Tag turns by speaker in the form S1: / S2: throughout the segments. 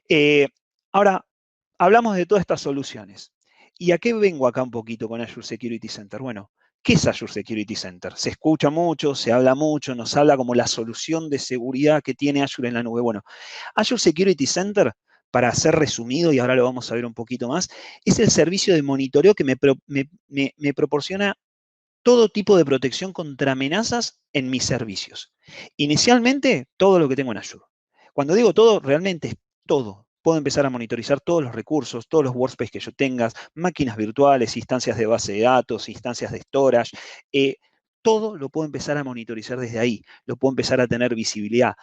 S1: Eh, Ahora, hablamos de todas estas soluciones. ¿Y a qué vengo acá un poquito con Azure Security Center? Bueno, ¿qué es Azure Security Center? Se escucha mucho, se habla mucho, nos habla como la solución de seguridad que tiene Azure en la nube. Bueno, Azure Security Center, para ser resumido, y ahora lo vamos a ver un poquito más, es el servicio de monitoreo que me proporciona todo tipo de protección contra amenazas en mis servicios. Inicialmente, todo lo que tengo en Azure. Cuando digo todo, realmente es todo. Puedo empezar a monitorizar todos los recursos, todos los workspaces que yo tenga, máquinas virtuales, instancias de base de datos, instancias de storage. Todo lo puedo empezar a monitorizar desde ahí. Lo puedo empezar a tener visibilidad.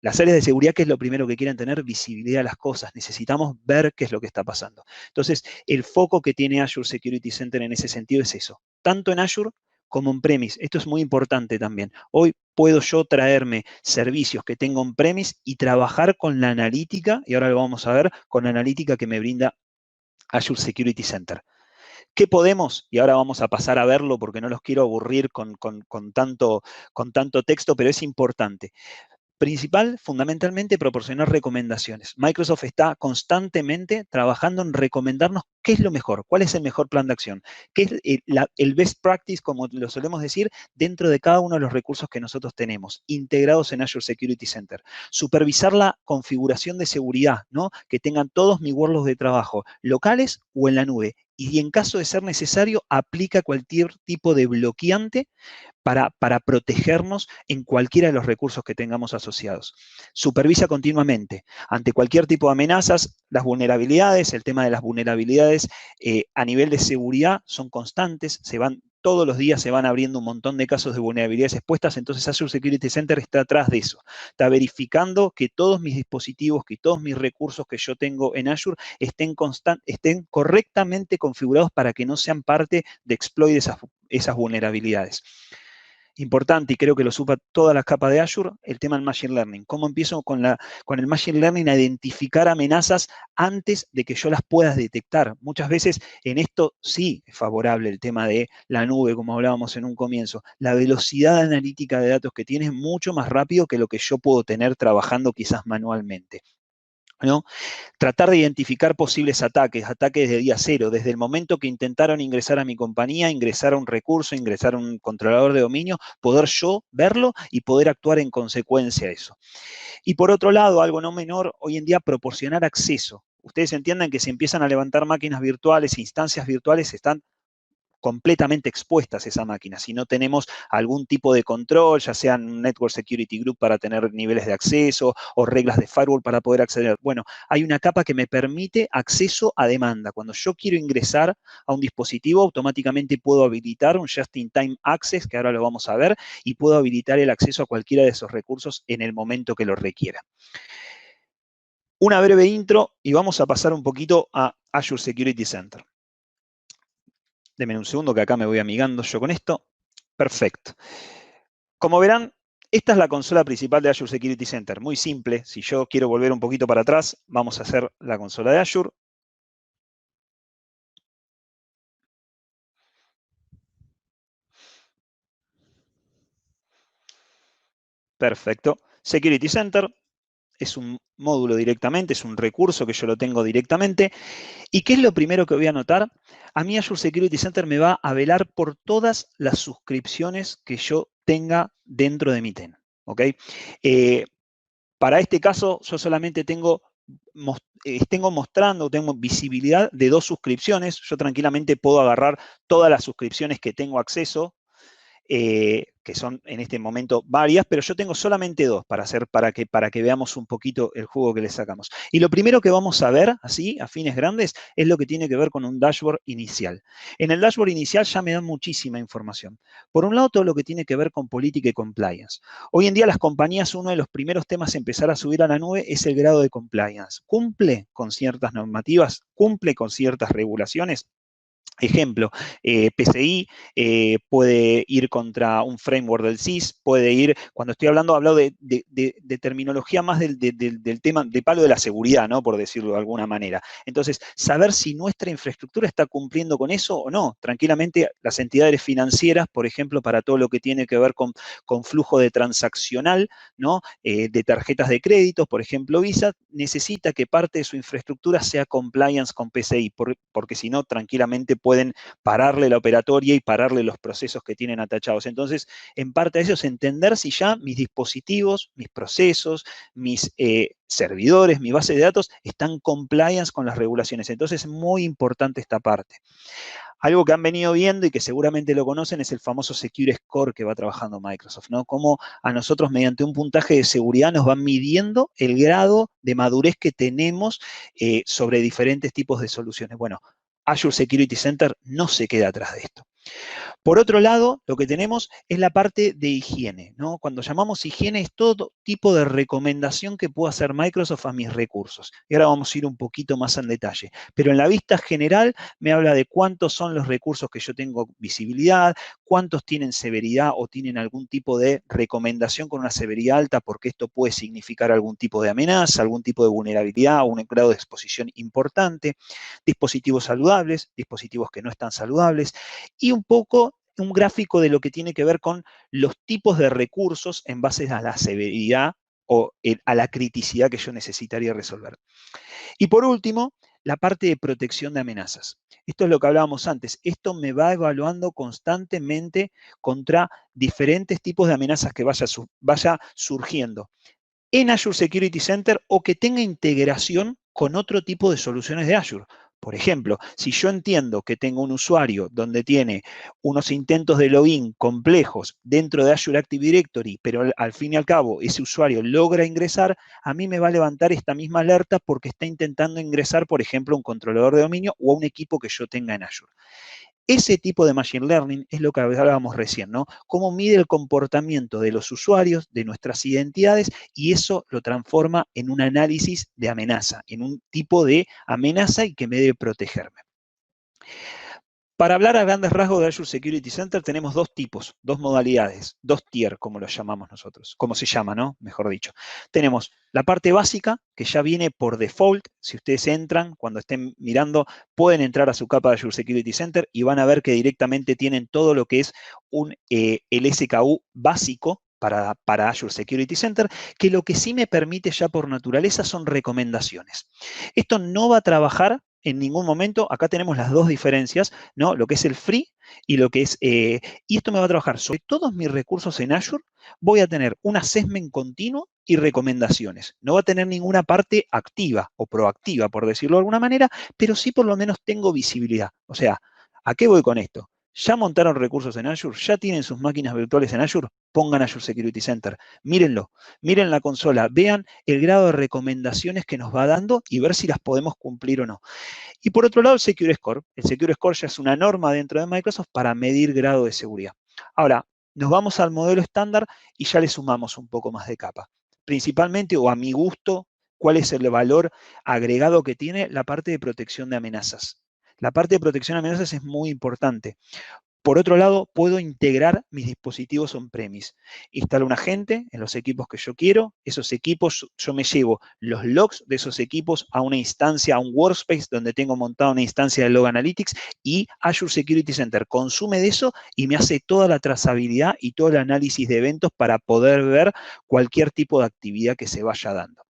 S1: Las áreas de seguridad, ¿qué es lo primero que quieren tener? Visibilidad de las cosas. Necesitamos ver qué es lo que está pasando. Entonces, el foco que tiene Azure Security Center en ese sentido es eso. Tanto en Azure como on-premise. Esto es muy importante también. Hoy puedo yo traerme servicios que tengo on-premise y trabajar con la analítica, y ahora lo vamos a ver, con la analítica que me brinda Azure Security Center. ¿Qué podemos? Y ahora vamos a pasar a verlo porque no los quiero aburrir con tanto texto, pero es importante. Principal, fundamentalmente, proporcionar recomendaciones. Microsoft está constantemente trabajando en recomendarnos qué es lo mejor, cuál es el mejor plan de acción, qué es el best practice, como lo solemos decir, dentro de cada uno de los recursos que nosotros tenemos, integrados en Azure Security Center. Supervisar la configuración de seguridad, ¿no? Que tengan todos mis workloads de trabajo, locales o en la nube. Y en caso de ser necesario, aplica cualquier tipo de bloqueante para protegernos en cualquiera de los recursos que tengamos asociados. Supervisa continuamente ante cualquier tipo de amenazas, las vulnerabilidades, el tema de las vulnerabilidades a nivel de seguridad son constantes, todos los días se van abriendo un montón de casos de vulnerabilidades expuestas, entonces Azure Security Center está atrás de eso. Está verificando que todos mis dispositivos, que todos mis recursos que yo tengo en Azure estén correctamente configurados para que no sean parte de exploit de esas vulnerabilidades. Importante, y creo que lo supa todas las capas de Azure, el tema del Machine Learning. ¿Cómo empiezo con el Machine Learning a identificar amenazas antes de que yo las pueda detectar? Muchas veces en esto sí es favorable el tema de la nube, como hablábamos en un comienzo. La velocidad analítica de datos que tiene es mucho más rápido que lo que yo puedo tener trabajando quizás manualmente, ¿no? Tratar de identificar posibles ataques de día cero, desde el momento que intentaron ingresar a mi compañía, ingresar a un recurso, ingresar a un controlador de dominio, poder yo verlo y poder actuar en consecuencia de eso. Y por otro lado, algo no menor, hoy en día proporcionar acceso. Ustedes entiendan que si empiezan a levantar máquinas virtuales, instancias virtuales, están completamente expuestas esa máquina. Si no tenemos algún tipo de control, ya sea un Network Security Group para tener niveles de acceso o reglas de firewall para poder acceder. Bueno, hay una capa que me permite acceso a demanda. Cuando yo quiero ingresar a un dispositivo, automáticamente puedo habilitar un Just-in-Time Access, que ahora lo vamos a ver, y puedo habilitar el acceso a cualquiera de esos recursos en el momento que lo requiera. Una breve intro y vamos a pasar un poquito a Azure Security Center. Denme un segundo que acá me voy amigando yo con esto. Perfecto. Como verán, esta es la consola principal de Azure Security Center. Muy simple. Si yo quiero volver un poquito para atrás, vamos a hacer la consola de Azure. Perfecto. Security Center es un módulo directamente, es un recurso que yo lo tengo directamente. ¿Y qué es lo primero que voy a notar? A mí Azure Security Center me va a velar por todas las suscripciones que yo tenga dentro de mi TEN. ¿Ok? Para este caso, yo solamente tengo mostrando, tengo visibilidad de 2 suscripciones. Yo tranquilamente puedo agarrar todas las suscripciones que tengo acceso, que son en este momento varias, pero yo tengo solamente 2 para que veamos un poquito el jugo que le sacamos. Y lo primero que vamos a ver, así, a fines grandes, es lo que tiene que ver con un dashboard inicial. En el dashboard inicial ya me dan muchísima información. Por un lado, todo lo que tiene que ver con política y compliance. Hoy en día las compañías, uno de los primeros temas a empezar a subir a la nube es el grado de compliance. ¿Cumple con ciertas normativas? ¿Cumple con ciertas regulaciones? Ejemplo, PCI puede ir contra un framework del SIS, puede ir, cuando estoy hablando, hablo de terminología más del tema, de palo de la seguridad, ¿no? Por decirlo de alguna manera. Entonces, saber si nuestra infraestructura está cumpliendo con eso o no. Tranquilamente, las entidades financieras, por ejemplo, para todo lo que tiene que ver con flujo de transaccional, ¿no? De tarjetas de crédito, por ejemplo, Visa, necesita que parte de su infraestructura sea compliance con PCI, porque si no, tranquilamente pueden pararle la operatoria y pararle los procesos que tienen atachados. Entonces, en parte de eso es entender si ya mis dispositivos, mis procesos, mis servidores, mi base de datos están compliance con las regulaciones. Entonces, es muy importante esta parte. Algo que han venido viendo y que seguramente lo conocen es el famoso Secure Score que va trabajando Microsoft, ¿no? Cómo a nosotros mediante un puntaje de seguridad nos van midiendo el grado de madurez que tenemos sobre diferentes tipos de soluciones. Bueno, Azure Security Center no se queda atrás de esto. Por otro lado, lo que tenemos es la parte de higiene, ¿no? Cuando llamamos higiene es todo tipo de recomendación que pueda hacer Microsoft a mis recursos. Y ahora vamos a ir un poquito más en detalle. Pero en la vista general me habla de cuántos son los recursos que yo tengo visibilidad, cuántos tienen severidad o tienen algún tipo de recomendación con una severidad alta, porque esto puede significar algún tipo de amenaza, algún tipo de vulnerabilidad o un grado de exposición importante, dispositivos saludables, dispositivos que no están saludables, y un poco un gráfico de lo que tiene que ver con los tipos de recursos en base a la severidad o a la criticidad que yo necesitaría resolver. Y por último, la parte de protección de amenazas. Esto es lo que hablábamos antes. Esto me va evaluando constantemente contra diferentes tipos de amenazas que vaya surgiendo en Azure Security Center o que tenga integración con otro tipo de soluciones de Azure. Por ejemplo, si yo entiendo que tengo un usuario donde tiene unos intentos de login complejos dentro de Azure Active Directory, pero al fin y al cabo ese usuario logra ingresar, a mí me va a levantar esta misma alerta porque está intentando ingresar, por ejemplo, a un controlador de dominio o a un equipo que yo tenga en Azure. Ese tipo de Machine Learning es lo que hablábamos recién, ¿no? Cómo mide el comportamiento de los usuarios, de nuestras identidades, y eso lo transforma en un análisis de amenaza, en un tipo de amenaza y que me debe protegerme. Para hablar a grandes rasgos de Azure Security Center tenemos dos tipos, dos modalidades, dos tier, como lo llamamos nosotros, como se llama, ¿no? Mejor dicho. Tenemos la parte básica, que ya viene por default. Si ustedes entran, cuando estén mirando, pueden entrar a su capa de Azure Security Center y van a ver que directamente tienen todo lo que es el SKU básico para Azure Security Center, que lo que sí me permite ya por naturaleza son recomendaciones. Esto no va a trabajar en ningún momento. Acá tenemos las dos diferencias, ¿no? Lo que es el free y lo que es, y esto me va a trabajar sobre todos mis recursos en Azure. Voy a tener un assessment continuo y recomendaciones. No va a tener ninguna parte activa o proactiva, por decirlo de alguna manera, pero sí por lo menos tengo visibilidad. O sea, ¿a qué voy con esto? Ya montaron recursos en Azure, ya tienen sus máquinas virtuales en Azure, pongan Azure Security Center, mírenlo, miren la consola, vean el grado de recomendaciones que nos va dando y ver si las podemos cumplir o no. Y por otro lado, el Secure Score. El Secure Score ya es una norma dentro de Microsoft para medir grado de seguridad. Ahora, nos vamos al modelo estándar y ya le sumamos un poco más de capa. Principalmente, o a mi gusto, cuál es el valor agregado que tiene la parte de protección de amenazas. La parte de protección de amenazas es muy importante. Por otro lado, puedo integrar mis dispositivos on-premise. Instalo un agente en los equipos que yo quiero. Esos equipos, yo me llevo los logs de esos equipos a una instancia, a un workspace donde tengo montada una instancia de Log Analytics y Azure Security Center consume de eso y me hace toda la trazabilidad y todo el análisis de eventos para poder ver cualquier tipo de actividad que se vaya dando.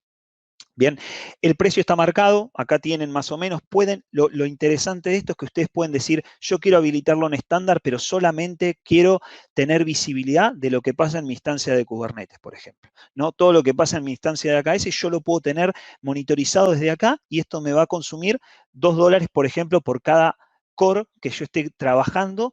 S1: Bien, el precio está marcado, acá tienen más o menos, lo interesante de esto es que ustedes pueden decir, yo quiero habilitarlo en estándar, pero solamente quiero tener visibilidad de lo que pasa en mi instancia de Kubernetes, por ejemplo. ¿No? Todo lo que pasa en mi instancia de AKS yo lo puedo tener monitorizado desde acá y esto me va a consumir $2, por ejemplo, por cada core que yo esté trabajando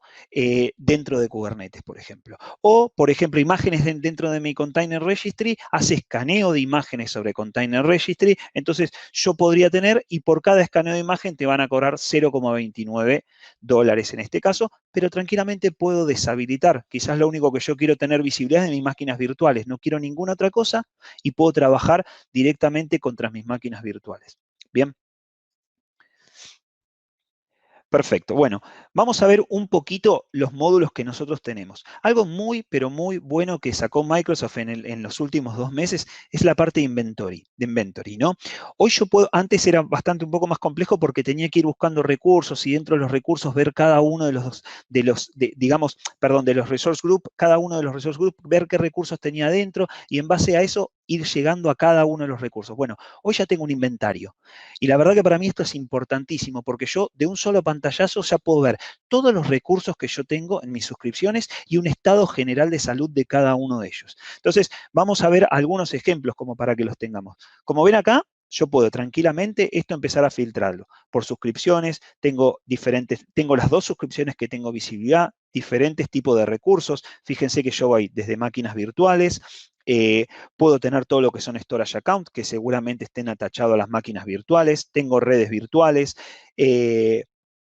S1: dentro de Kubernetes, por ejemplo. O, por ejemplo, imágenes dentro de mi Container Registry, hace escaneo de imágenes sobre Container Registry, entonces yo podría tener, y por cada escaneo de imagen te van a cobrar $0,29 en este caso, pero tranquilamente puedo deshabilitar. Quizás lo único que yo quiero tener visibilidad es de mis máquinas virtuales, no quiero ninguna otra cosa y puedo trabajar directamente contra mis máquinas virtuales. Bien. Perfecto. Bueno, vamos a ver un poquito los módulos que nosotros tenemos. Algo muy, pero muy bueno que sacó Microsoft en los últimos 2 meses es la parte de inventory, ¿no? Hoy yo puedo, antes era bastante un poco más complejo porque tenía que ir buscando recursos y dentro de los recursos ver cada uno digamos, perdón, de los resource group, cada uno de los resource group, ver qué recursos tenía dentro y en base a eso ir llegando a cada uno de los recursos. Bueno, hoy ya tengo un inventario. Y la verdad que para mí esto es importantísimo porque yo de un solo pantallazo ya puedo ver todos los recursos que yo tengo en mis suscripciones y un estado general de salud de cada uno de ellos. Entonces, vamos a ver algunos ejemplos como para que los tengamos. Como ven acá, yo puedo tranquilamente esto empezar a filtrarlo por suscripciones, tengo las dos suscripciones que tengo visibilidad, diferentes tipos de recursos. Fíjense que yo voy desde máquinas virtuales, puedo tener todo lo que son storage account, que seguramente estén atachados a las máquinas virtuales, tengo redes virtuales,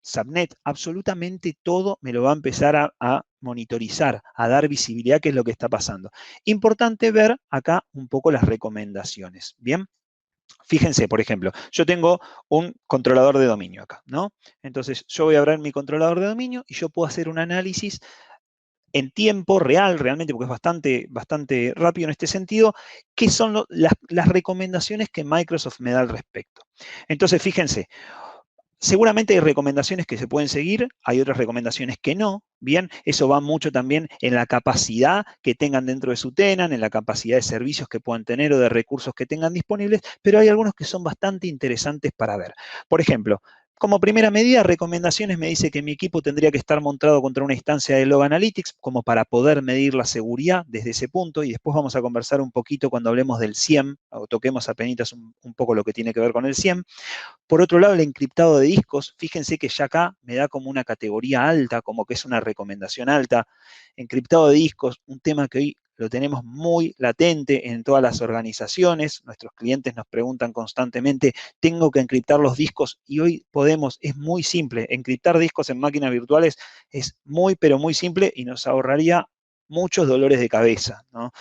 S1: Subnet, absolutamente todo me lo va a empezar a monitorizar, a dar visibilidad qué es lo que está pasando. Importante ver acá un poco las recomendaciones, ¿bien? Fíjense, por ejemplo, yo tengo un controlador de dominio acá, ¿no? Entonces, yo voy a abrir mi controlador de dominio y yo puedo hacer un análisis en tiempo real, realmente, porque es bastante rápido en este sentido, qué son las recomendaciones que Microsoft me da al respecto. Entonces, fíjense, seguramente hay recomendaciones que se pueden seguir, hay otras recomendaciones que no, bien, eso va mucho también en la capacidad que tengan dentro de su tenant, en la capacidad de servicios que puedan tener o de recursos que tengan disponibles, pero hay algunos que son bastante interesantes para ver. Por ejemplo, como primera medida, recomendaciones me dice que mi equipo tendría que estar montado contra una instancia de Log Analytics como para poder medir la seguridad desde ese punto y después vamos a conversar un poquito cuando hablemos del SIEM o toquemos apenas un poco lo que tiene que ver con el SIEM. Por otro lado, el encriptado de discos, fíjense que ya acá me da como una categoría alta, como que es una recomendación alta. Encriptado de discos, un tema que hoy lo tenemos muy latente en todas las organizaciones. Nuestros clientes nos preguntan constantemente, ¿tengo que encriptar los discos? Y hoy podemos, es muy simple. Encriptar discos en máquinas virtuales es muy, pero muy simple y nos ahorraría muchos dolores de cabeza, ¿no?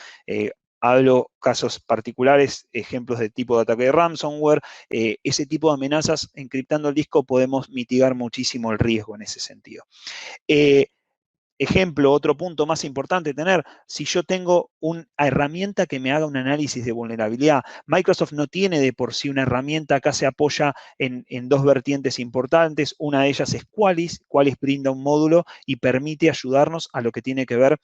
S1: Hablo casos particulares, ejemplos de tipo de ataque de ransomware, ese tipo de amenazas, encriptando el disco podemos mitigar muchísimo el riesgo en ese sentido. Eh, Ejemplo, otro punto más importante tener, si yo tengo una herramienta que me haga un análisis de vulnerabilidad, Microsoft no tiene de por sí una herramienta, acá se apoya en dos vertientes importantes, una de ellas es Qualys, Qualys brinda un módulo y permite ayudarnos a lo que tiene que ver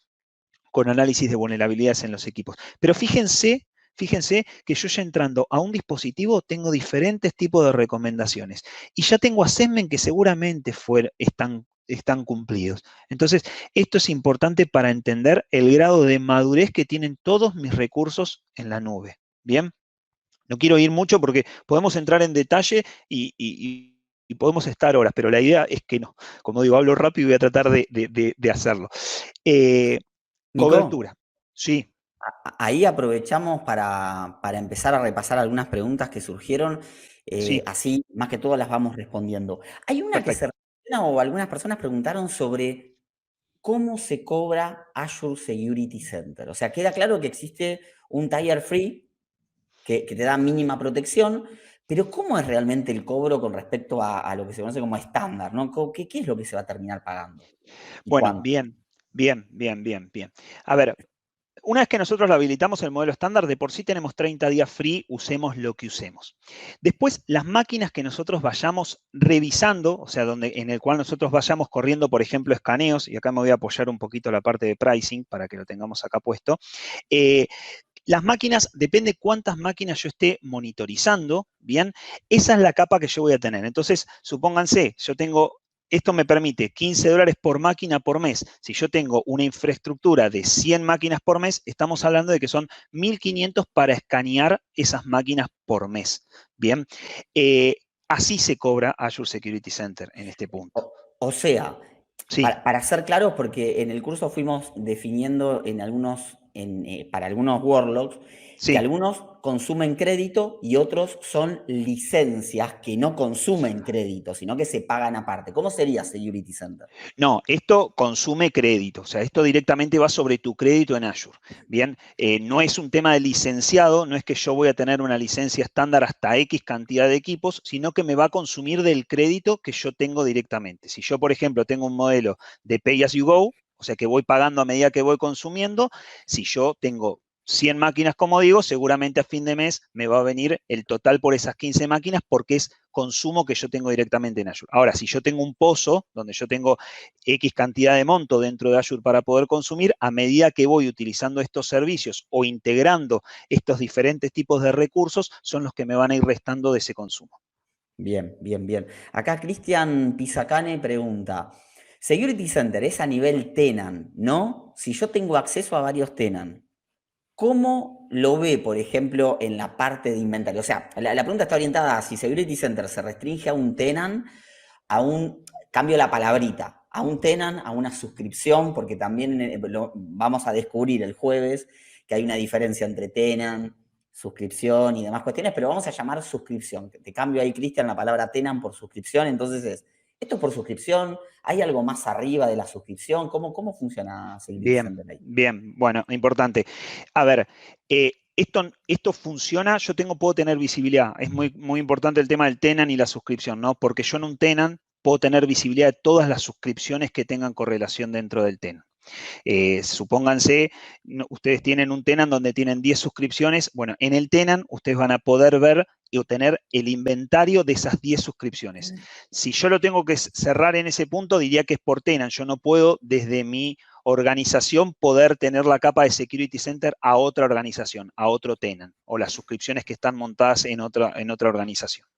S1: con análisis de vulnerabilidades en los equipos. Pero fíjense que yo ya entrando a un dispositivo tengo diferentes tipos de recomendaciones y ya tengo assessment que seguramente están cumplidos. Entonces, esto es importante para entender el grado de madurez que tienen todos mis recursos en la nube. ¿Bien? No quiero ir mucho porque podemos entrar en detalle y podemos estar horas, pero la idea es que no. Como digo, hablo rápido y voy a tratar de hacerlo. Eh,
S2: Nico,
S1: Cobertura. Sí,
S2: ahí aprovechamos para empezar a repasar algunas preguntas que surgieron,
S1: sí,
S2: así más que todo las vamos respondiendo. Hay una que se
S1: perfecto.
S2: relaciona o algunas personas preguntaron sobre cómo se cobra Azure Security Center. O sea, queda claro que existe un tier free que te da mínima protección, pero ¿cómo es realmente el cobro con respecto a lo que se conoce como estándar, ¿no? ¿Qué es lo que se va a terminar pagando y
S1: Bueno,
S2: cuánto?
S1: bien. A ver, una vez que nosotros lo habilitamos el modelo estándar, de por sí tenemos 30 días free, usemos lo que usemos. Después, las máquinas que nosotros vayamos revisando, o sea, en el cual nosotros vayamos corriendo, por ejemplo, escaneos, y acá me voy a apoyar un poquito la parte de pricing para que lo tengamos acá puesto. eh, Las máquinas, depende cuántas máquinas yo esté monitorizando, ¿bien? Esa es la capa que yo voy a tener. Entonces, supónganse, esto me permite $15 por máquina por mes. Si yo tengo una infraestructura de 100 máquinas por mes, estamos hablando de que son 1.500 para escanear esas máquinas por mes, ¿bien? Así se cobra Azure Security Center en este punto.
S2: O sea,
S1: Sí,
S2: para ser claros, porque en el curso fuimos definiendo para algunos workloads, que
S1: Sí.
S2: algunos consumen crédito y otros son licencias que no consumen crédito, sino que se pagan aparte. ¿Cómo sería Security Center?
S1: No, esto consume crédito, o sea, esto directamente va sobre tu crédito en Azure. Bien, no es un tema de licenciado, no es que yo voy a tener una licencia estándar hasta X cantidad de equipos, sino que me va a consumir del crédito que yo tengo directamente. Si yo, por ejemplo, tengo un modelo de Pay as you go, o sea, que voy pagando a medida que voy consumiendo, si yo tengo 100 máquinas, como digo, seguramente a fin de mes me va a venir el total por esas 15 máquinas porque es consumo que yo tengo directamente en Azure. Ahora, si yo tengo un pozo donde yo tengo X cantidad de monto dentro de Azure para poder consumir, a medida que voy utilizando estos servicios o integrando estos diferentes tipos de recursos, son los que me van a ir restando de ese consumo.
S2: Bien, bien, bien. Acá Cristian Pizacane pregunta, Security Center es a nivel tenant, ¿no? Si yo tengo acceso a varios tenant, ¿cómo lo ve, por ejemplo, en la parte de inventario? O sea, la pregunta está orientada a si Security Center se restringe a un tenant, cambio la palabrita, a un tenant, a una suscripción, porque también vamos a descubrir el jueves que hay una diferencia entre tenant, suscripción y demás cuestiones, pero vamos a llamar suscripción. Te cambio ahí, Cristian, la palabra tenant por suscripción, entonces ¿esto es por suscripción? ¿Hay algo más arriba de la suscripción? ¿Cómo funciona Security
S1: Bien,
S2: Center ahí?
S1: bien, bueno, importante. A ver, esto funciona, puedo tener visibilidad. Es muy, muy importante el tema del tenant y la suscripción, ¿no? Porque yo en un tenant puedo tener visibilidad de todas las suscripciones que tengan correlación dentro del tenant. Supónganse, ustedes tienen un tenant donde tienen 10 suscripciones. Bueno, en el tenant ustedes van a poder ver y obtener el inventario de esas 10 suscripciones. Si yo lo tengo que cerrar en ese punto, diría que es por tenant. Yo no puedo desde mi organización poder tener la capa de Security Center a otra organización, a otro tenant, o las suscripciones que están montadas en otra organización.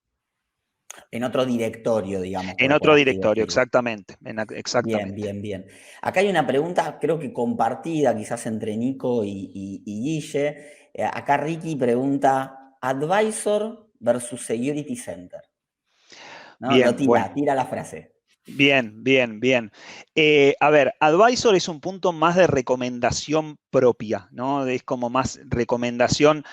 S2: En otro directorio, digamos,
S1: En
S2: por
S1: otro
S2: así
S1: directorio,
S2: decirlo.
S1: exactamente.
S2: Bien,
S1: Exactamente.
S2: bien, bien. Acá hay una pregunta, creo que compartida, quizás entre Nico y Guille. Acá Ricky pregunta, Advisor versus Security Center. ¿No? Lo
S1: Bien, bueno.
S2: tira la frase.
S1: Bien, bien, bien. A ver, Advisor es un punto más de recomendación propia, ¿no? Es como más recomendación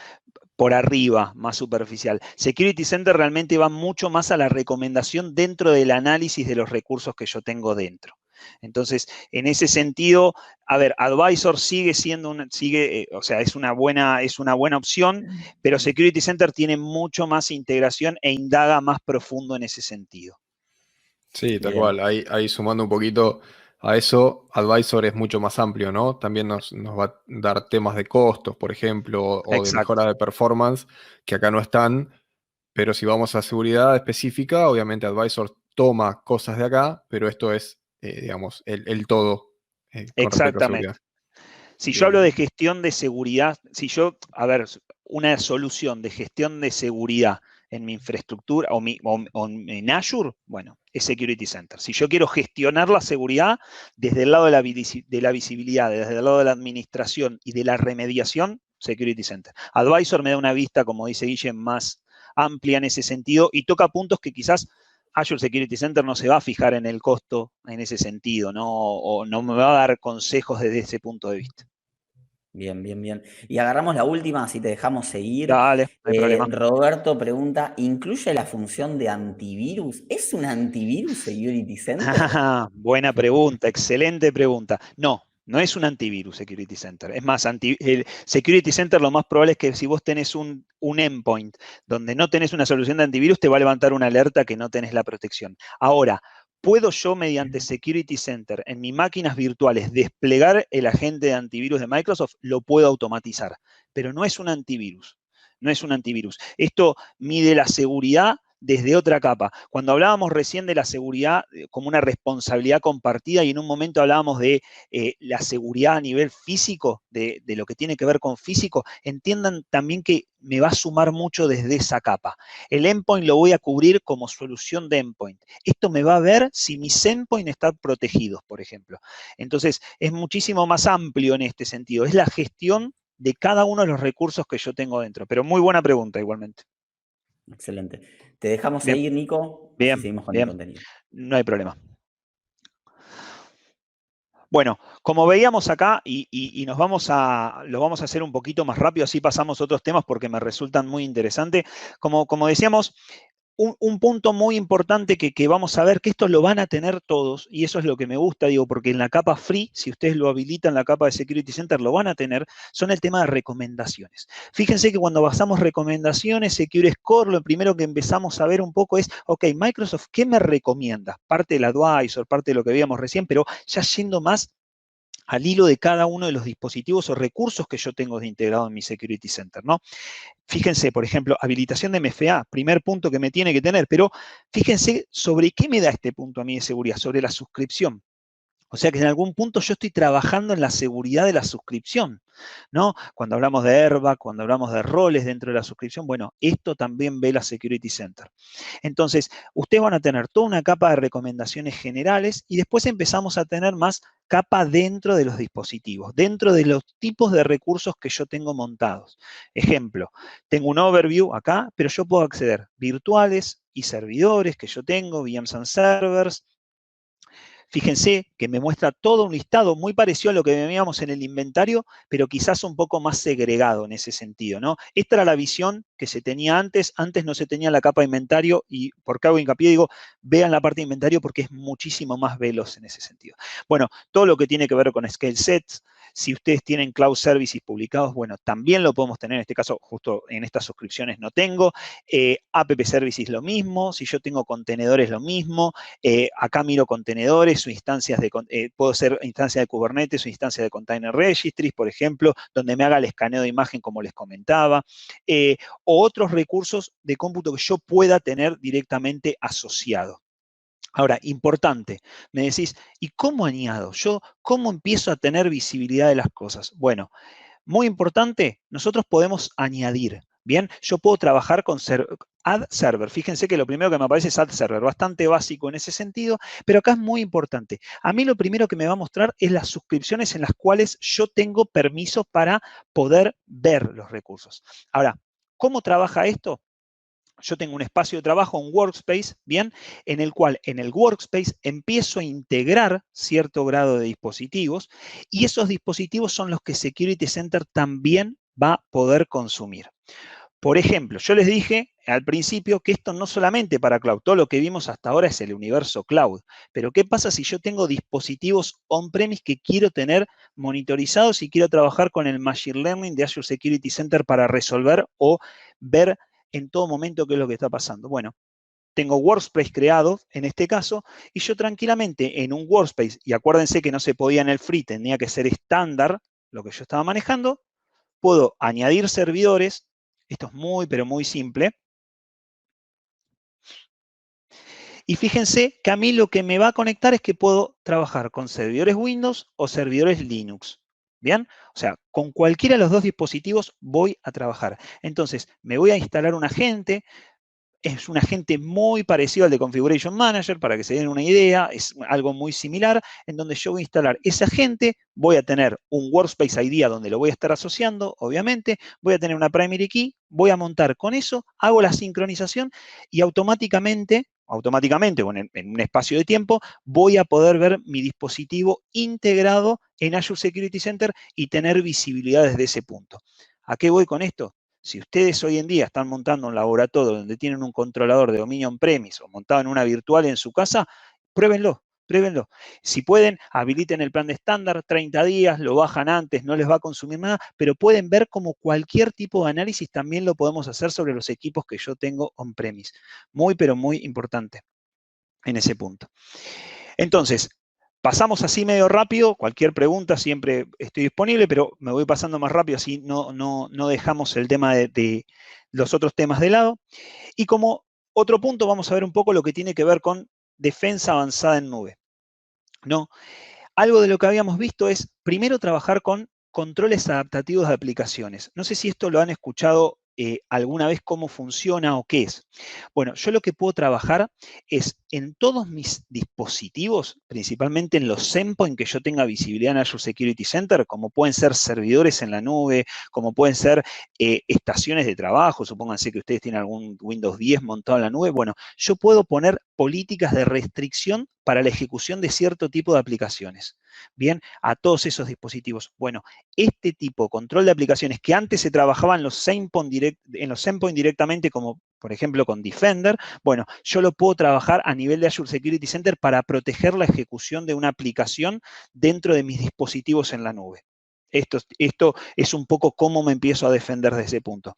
S1: por arriba, más superficial. Security Center realmente va mucho más a la recomendación dentro del análisis de los recursos que yo tengo dentro. Entonces, en ese sentido, a ver, Advisor sigue siendo o sea, es una buena opción, pero Security Center tiene mucho más integración e indaga más profundo en ese sentido.
S3: Sí, tal
S2: Bien.
S3: cual. Ahí sumando un poquito a eso, Advisor es mucho más amplio, ¿no? También nos va a dar temas de costos, por ejemplo, o de
S1: Exacto.
S3: mejora de performance, que acá no están, pero si vamos a seguridad específica, obviamente Advisor toma cosas de acá, pero esto es, digamos, el todo con respecto a seguridad.
S1: Exactamente. Si yo hablo
S2: Bien.
S1: de gestión de seguridad, a ver, una solución de gestión de seguridad en mi infraestructura o en Azure, bueno, es Security Center. Si yo quiero gestionar la seguridad desde el lado de la visibilidad, desde el lado de la administración y de la remediación, Security Center. Advisor me da una vista, como dice Guille, más amplia en ese sentido y toca puntos que quizás Azure Security Center no se va a fijar en el costo en ese sentido, ¿no? O no me va a dar consejos desde ese punto de vista.
S2: Bien, bien, bien. Y agarramos la última, así te dejamos seguir.
S1: Dale, no hay problema.
S2: Roberto pregunta, ¿incluye la función de antivirus? ¿Es un antivirus Security Center?
S1: Buena pregunta, excelente pregunta. No, no es un antivirus Security Center. Es más, el Security Center lo más probable es que si vos tenés un endpoint donde no tenés una solución de antivirus, te va a levantar una alerta que no tenés la protección. Ahora, ¿puedo yo mediante Security Center en mis máquinas virtuales desplegar el agente de antivirus de Microsoft? Lo puedo automatizar, pero no es un antivirus. No es un antivirus. Esto mide la seguridad desde otra capa. Cuando hablábamos recién de la seguridad como una responsabilidad compartida y en un momento hablábamos de la seguridad a nivel físico, de lo que tiene que ver con físico, entiendan también que me va a sumar mucho desde esa capa. El endpoint lo voy a cubrir como solución de endpoint. Esto me va a ver si mis endpoints están protegidos, por ejemplo. Entonces, es muchísimo más amplio en este sentido. Es la gestión de cada uno de los recursos que yo tengo dentro. Pero muy buena pregunta igualmente.
S2: Excelente. Te dejamos
S1: Bien,
S2: seguir, Nico, así
S1: bien,
S2: seguimos con el
S1: bien.
S2: contenido.
S1: No hay problema. Bueno, como veíamos acá, y lo vamos a hacer un poquito más rápido, así pasamos a otros temas porque me resultan muy interesantes. Como decíamos, un punto muy importante que vamos a ver, que esto lo van a tener todos, y eso es lo que me gusta, digo, porque en la capa free, si ustedes lo habilitan, la capa de Security Center, lo van a tener, son el tema de recomendaciones. Fíjense que cuando basamos recomendaciones, Secure Score, lo primero que empezamos a ver un poco es, ok, Microsoft, ¿qué me recomienda? Parte del advisor, parte de lo que veíamos recién, pero ya yendo más al hilo de cada uno de los dispositivos o recursos que yo tengo integrado en mi Security Center, ¿no? Fíjense, por ejemplo, habilitación de MFA, primer punto que me tiene que tener, pero fíjense sobre qué me da este punto a mí de seguridad, sobre la suscripción. O sea que en algún punto yo estoy trabajando en la seguridad de la suscripción, ¿no? Cuando hablamos de airbag, cuando hablamos de roles dentro de la suscripción, bueno, esto también ve la Security Center. Entonces, ustedes van a tener toda una capa de recomendaciones generales y después empezamos a tener más capa dentro de los dispositivos, dentro de los tipos de recursos que yo tengo montados. Ejemplo, tengo un overview acá, pero yo puedo acceder virtuales y servidores que yo tengo, VMs and servers. Fíjense que me muestra todo un listado muy parecido a lo que veíamos en el inventario, pero quizás un poco más segregado en ese sentido, ¿no? Esta era la visión que se tenía antes. Antes no se tenía la capa de inventario y por qué hago hincapié, digo, vean la parte de inventario porque es muchísimo más veloz en ese sentido. Bueno, todo lo que tiene que ver con scale sets, si ustedes tienen cloud services publicados, bueno, también lo podemos tener. En este caso, justo en estas suscripciones no tengo. App services lo mismo. Si yo tengo contenedores, lo mismo. Acá miro contenedores o instancias puedo ser instancias de Kubernetes o instancias de Container Registries, por ejemplo, donde me haga el escaneo de imagen como les comentaba, o otros recursos de cómputo que yo pueda tener directamente asociado. Ahora, importante, me decís, ¿y cómo añado? ¿Cómo empiezo a tener visibilidad de las cosas? Bueno, muy importante, nosotros podemos añadir, ¿bien? Yo puedo trabajar con add server. Fíjense que lo primero que me aparece es add server, bastante básico en ese sentido, pero acá es muy importante. A mí lo primero que me va a mostrar es las suscripciones en las cuales yo tengo permiso para poder ver los recursos. Ahora, ¿cómo trabaja esto? Yo tengo un espacio de trabajo, un workspace, ¿bien? En el cual en el workspace empiezo a integrar cierto grado de dispositivos y esos dispositivos son los que Security Center también va a poder consumir. Por ejemplo, yo les dije al principio que esto no solamente para cloud, todo lo que vimos hasta ahora es el universo cloud, pero ¿qué pasa si yo tengo dispositivos on-premise que quiero tener monitorizados y quiero trabajar con el Machine Learning de Azure Security Center para resolver o ver en todo momento qué es lo que está pasando? Bueno, tengo workspace creado, en este caso, y yo tranquilamente en un workspace, y acuérdense que no se podía en el free, tenía que ser estándar lo que yo estaba manejando, puedo añadir servidores. Esto es muy, pero muy simple. Y fíjense que a mí lo que me va a conectar es que puedo trabajar con servidores Windows o servidores Linux. ¿Bien? O sea, con cualquiera de los dos dispositivos voy a trabajar. Entonces, me voy a instalar un agente. Es un agente muy parecido al de Configuration Manager, para que se den una idea, es algo muy similar, en donde yo voy a instalar ese agente, voy a tener un Workspace ID a donde lo voy a estar asociando, obviamente, voy a tener una Primary Key, voy a montar con eso, hago la sincronización y automáticamente o en un espacio de tiempo, voy a poder ver mi dispositivo integrado en Azure Security Center y tener visibilidad desde ese punto. ¿A qué voy con esto? Si ustedes hoy en día están montando un laboratorio donde tienen un controlador de dominio on-premise o montado en una virtual en su casa, pruébenlo, pruébenlo. Si pueden, habiliten el plan de estándar, 30 días, lo bajan antes, no les va a consumir nada, pero pueden ver como cualquier tipo de análisis también lo podemos hacer sobre los equipos que yo tengo on-premise. Muy, pero muy importante en ese punto. Entonces, pasamos así medio rápido, cualquier pregunta siempre estoy disponible, pero me voy pasando más rápido, así no dejamos el tema de los otros temas de lado. Y como otro punto vamos a ver un poco lo que tiene que ver con defensa avanzada en nube, ¿no? Algo de lo que habíamos visto es, primero, trabajar con controles adaptativos de aplicaciones. No sé si esto lo han escuchado alguna vez, cómo funciona o qué es. Bueno, yo lo que puedo trabajar es en todos mis dispositivos, principalmente en los endpoints que yo tenga visibilidad en Azure Security Center, como pueden ser servidores en la nube, como pueden ser estaciones de trabajo, supónganse que ustedes tienen algún Windows 10 montado en la nube, bueno, yo puedo poner políticas de restricción para la ejecución de cierto tipo de aplicaciones. Bien, a todos esos dispositivos. Bueno, este tipo de control de aplicaciones que antes se trabajaba en los endpoints directamente, como por ejemplo con Defender, bueno, yo lo puedo trabajar a nivel de Azure Security Center para proteger la ejecución de una aplicación dentro de mis dispositivos en la nube. Esto es un poco cómo me empiezo a defender de ese punto.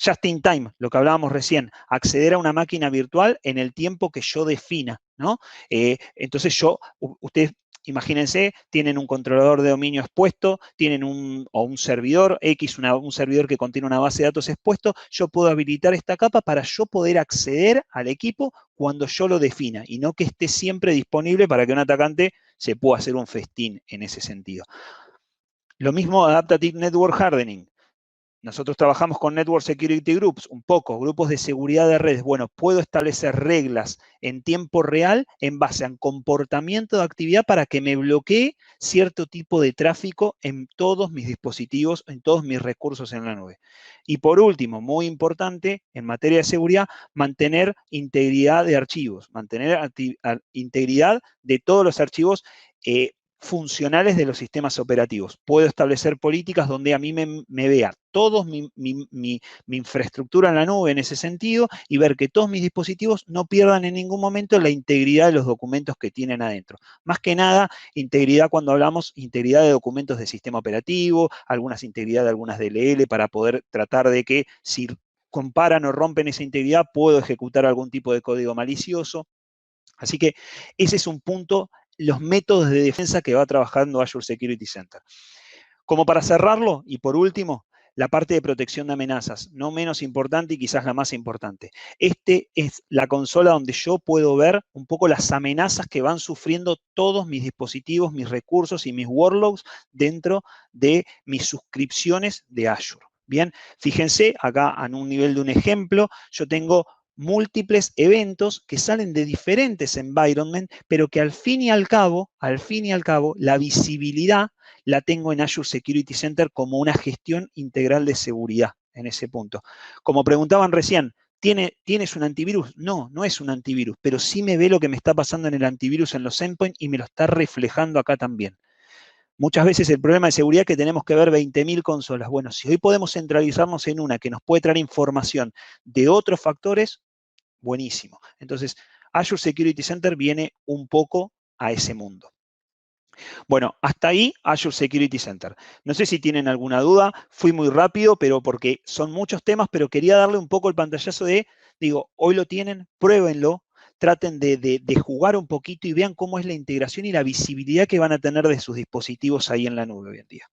S1: Just in time, lo que hablábamos recién, acceder a una máquina virtual en el tiempo que yo defina, ¿no? Entonces ustedes imagínense, tienen un controlador de dominio expuesto, tienen un servidor X, un servidor que contiene una base de datos expuesto, yo puedo habilitar esta capa para yo poder acceder al equipo cuando yo lo defina y no que esté siempre disponible para que un atacante se pueda hacer un festín en ese sentido. Lo mismo Adaptive Network Hardening. Nosotros trabajamos con Network Security Groups, un poco, grupos de seguridad de redes. Bueno, puedo establecer reglas en tiempo real en base a comportamiento de actividad para que me bloquee cierto tipo de tráfico en todos mis dispositivos, en todos mis recursos en la nube. Y por último, muy importante, en materia de seguridad, mantener integridad de archivos, mantener integridad de todos los archivos funcionales de los sistemas operativos. Puedo establecer políticas donde a mí me vea toda mi infraestructura en la nube en ese sentido y ver que todos mis dispositivos no pierdan en ningún momento la integridad de los documentos que tienen adentro. Más que nada, integridad cuando hablamos, integridad de documentos de sistema operativo, algunas integridad de algunas DLL para poder tratar de que si comparan o rompen esa integridad, puedo ejecutar algún tipo de código malicioso. Así que ese es un punto, los métodos de defensa que va trabajando Azure Security Center. Como para cerrarlo, y por último, la parte de protección de amenazas, no menos importante y quizás la más importante. Este es la consola donde yo puedo ver un poco las amenazas que van sufriendo todos mis dispositivos, mis recursos y mis workloads dentro de mis suscripciones de Azure. Bien, fíjense acá en un nivel de un ejemplo, yo tengo múltiples eventos que salen de diferentes environments, pero que al fin y al cabo, la visibilidad la tengo en Azure Security Center como una gestión integral de seguridad en ese punto. Como preguntaban recién, ¿tienes un antivirus? No, no es un antivirus, pero sí me ve lo que me está pasando en el antivirus en los endpoints y me lo está reflejando acá también. Muchas veces el problema de seguridad es que tenemos que ver 20.000 consolas. Bueno, si hoy podemos centralizarnos en una que nos puede traer información de otros factores, buenísimo. Entonces, Azure Security Center viene un poco a ese mundo. Bueno, hasta ahí Azure Security Center. No sé si tienen alguna duda, fui muy rápido, pero porque son muchos temas, pero quería darle un poco el pantallazo digo, hoy lo tienen, pruébenlo, traten de jugar un poquito y vean cómo es la integración y la visibilidad que van a tener de sus dispositivos ahí en la nube hoy en día.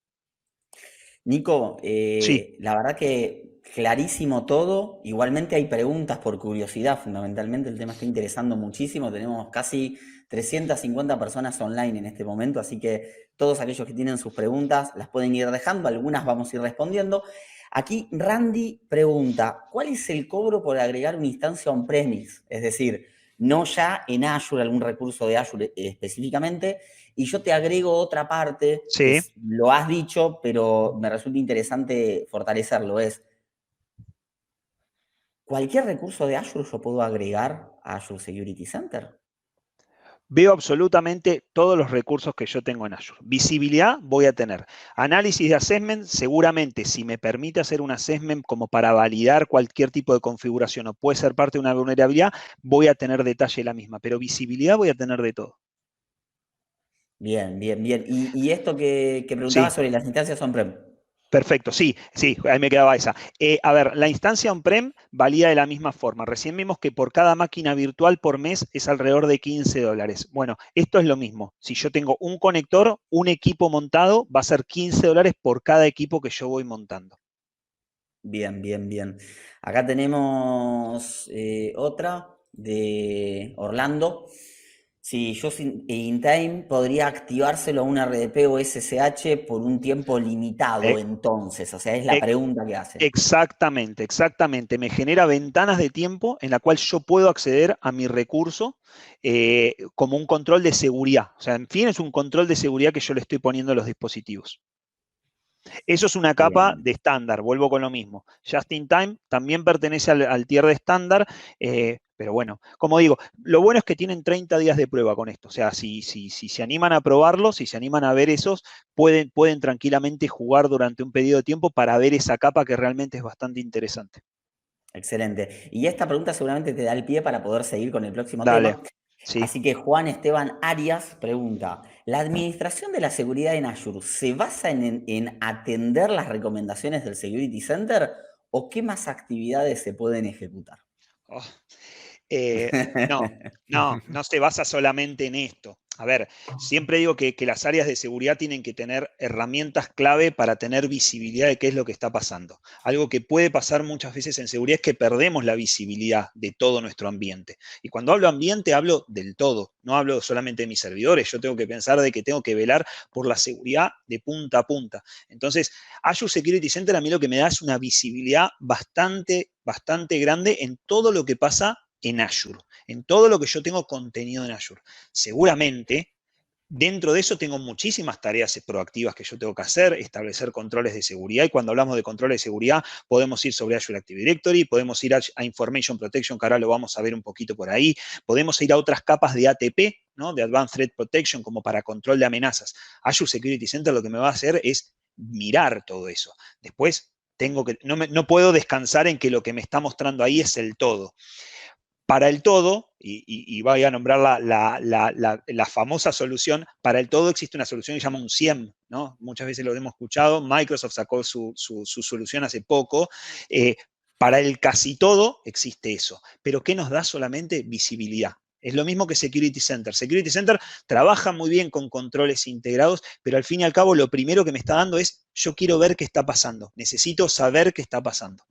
S2: Nico,
S1: Sí.
S2: la verdad que clarísimo todo. Igualmente hay preguntas por curiosidad, fundamentalmente el tema está interesando muchísimo. Tenemos casi 350 personas online en este momento, así que todos aquellos que tienen sus preguntas las pueden ir dejando, algunas vamos a ir respondiendo. Aquí Randy pregunta, ¿cuál es el cobro por agregar una instancia on-premise? Es decir, no ya en Azure, algún recurso de Azure específicamente, y yo te agrego otra parte, que
S1: Sí.
S2: lo has dicho, pero me resulta interesante fortalecerlo, es, ¿cualquier recurso de Azure yo puedo agregar a Azure Security Center?
S1: Veo absolutamente todos los recursos que yo tengo en Azure. Visibilidad voy a tener. Análisis de assessment, seguramente si me permite hacer un assessment como para validar cualquier tipo de configuración o puede ser parte de una vulnerabilidad, voy a tener detalle de la misma, pero visibilidad voy a tener de todo.
S2: Bien, bien, bien. Y esto que preguntaba
S1: Sí.
S2: sobre las instancias on-prem.
S1: Perfecto, sí, ahí me quedaba esa. A ver, la instancia on-prem valía de la misma forma. Recién vimos que por cada máquina virtual por mes es alrededor de $15. Bueno, esto es lo mismo. Si yo tengo un conector, un equipo montado, va a ser $15 por cada equipo que yo voy montando.
S2: Bien, bien, bien. Acá tenemos otra de Orlando. Sí, yo sin InTime podría activárselo a un RDP o SSH por un tiempo limitado
S1: Eh,
S2: entonces, o sea, es la
S1: eh,
S2: pregunta que hace.
S1: Exactamente, exactamente. Me genera ventanas de tiempo en la cual yo puedo acceder a mi recurso como un control de seguridad. O sea, en fin, es un control de seguridad que yo le estoy poniendo a los dispositivos. Eso es una capa
S2: Bien.
S1: de estándar, vuelvo con lo mismo. Just in Time también pertenece al tier de estándar, pero bueno, como digo, lo bueno es que tienen 30 días de prueba con esto. O sea, si se animan a probarlo, si se animan a ver esos, pueden tranquilamente jugar durante un periodo de tiempo para ver esa capa que realmente es bastante interesante.
S2: Excelente. Y esta pregunta seguramente te da el pie para poder seguir con el próximo
S1: Dale,
S2: tema.
S1: sí.
S2: Así que Juan Esteban Arias pregunta, ¿la administración de la seguridad en Azure se basa en atender las recomendaciones del Security Center o qué más actividades se pueden ejecutar?
S1: Oh, no, no se basa solamente en esto. A ver, siempre digo que las áreas de seguridad tienen que tener herramientas clave para tener visibilidad de qué es lo que está pasando. Algo que puede pasar muchas veces en seguridad es que perdemos la visibilidad de todo nuestro ambiente. Y cuando hablo ambiente, hablo del todo. No hablo solamente de mis servidores. Yo tengo que pensar de que tengo que velar por la seguridad de punta a punta. Entonces, Azure Security Center a mí lo que me da es una visibilidad bastante grande en todo lo que pasa en Azure, en todo lo que yo tengo contenido en Azure. Seguramente, dentro de eso tengo muchísimas tareas proactivas que yo tengo que hacer, establecer controles de seguridad, y cuando hablamos de controles de seguridad, podemos ir sobre Azure Active Directory, podemos ir a Information Protection, que ahora lo vamos a ver un poquito por ahí, podemos ir a otras capas de ATP, ¿no? De Advanced Threat Protection, como para control de amenazas. Azure Security Center lo que me va a hacer es mirar todo eso. Después, no puedo descansar en que lo que me está mostrando ahí es el todo. Para el todo, y voy a nombrar la famosa solución, para el todo existe una solución que se llama un SIEM, ¿no? Muchas veces lo hemos escuchado, Microsoft sacó su solución hace poco. Para el casi todo existe eso, pero ¿qué nos da solamente? Visibilidad. Es lo mismo que Security Center. Security Center trabaja muy bien con controles integrados, pero al fin y al cabo lo primero que me está dando es, yo quiero ver qué está pasando, necesito saber qué está pasando.